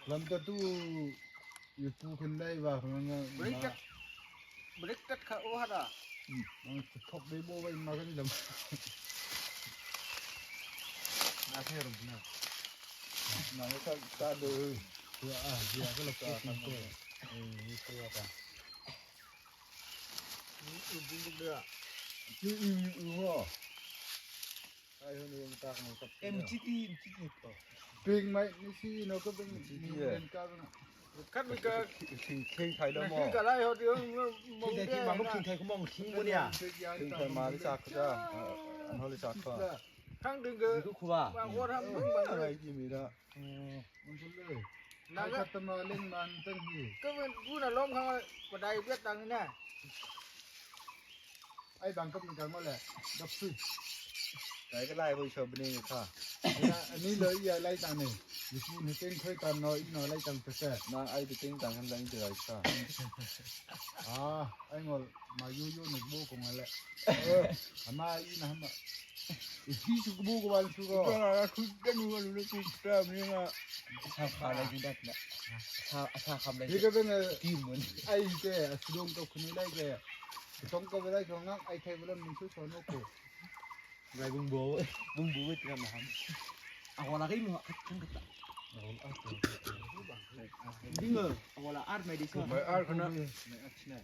làm cho tu yêu tu khinh đây và mình balik kat ka uhat ah. thọc đấy bố vậy mà cái gì làm Na thế rồi na. mà cái ta được giờ cái là cái thằng tôi tôi à Ini dia. chứ yêu ai hơn người ta còn tập Em chiti to. truyền mày đi nó có bên bên cao nữa Kan mika King thay đó mà. ka lai ho tiếng mong King thay khi mà King thay cũng mong King bữa nha. King thay mà đi sạc ra, anh hồi đi sạc ra. Khang đừng cơ. Itu kuba. Bang ko tham bangอะไรที่มีละ มันก็เลยนายคัตมาเล่นมันตั้งที่ ก็มันกูน่ะล้มข้างบันไดเบียดตังนี่นะ ไอ้บางก็มีการมาแหละดับซุย ไหนก็ไล่ไปชมนี่ค่ะ อันนี้เลยอย่าไล่ตังนี่ดิฉันเห็นเคยตามน้อยน้อยไล่ตังแต่ นางไอ้ไปติ้งต่างกันดังจะไรค่ะ ไอ้งอมายู่หนึ่งโบกงอะไรมาอีนะมาอีที่สุกโบกวันสุก ก็คุณได้รู้ว่ารู้เลยคุณแก้มนี่นะชาคาอะไรที่ได้เนี่ยชาคำอะไร ที่ก็เป็น กินเหมือน ไอ้แกสุดงตัวคนนี้ได้แกต้องก็ไม่ได้ของงั้นไอ้ไทยเวลามันช่วยสอนโอ้โห ไรบุ้งโบ้ไม่ทำนะเอาอะไรกันมั้งขั้นกระต่ายดิ้งเหรอเอาอะไรอาร์ตไม่ดีใช่ไหมอาร์ตคนนั้นไม่อาร์ตใช่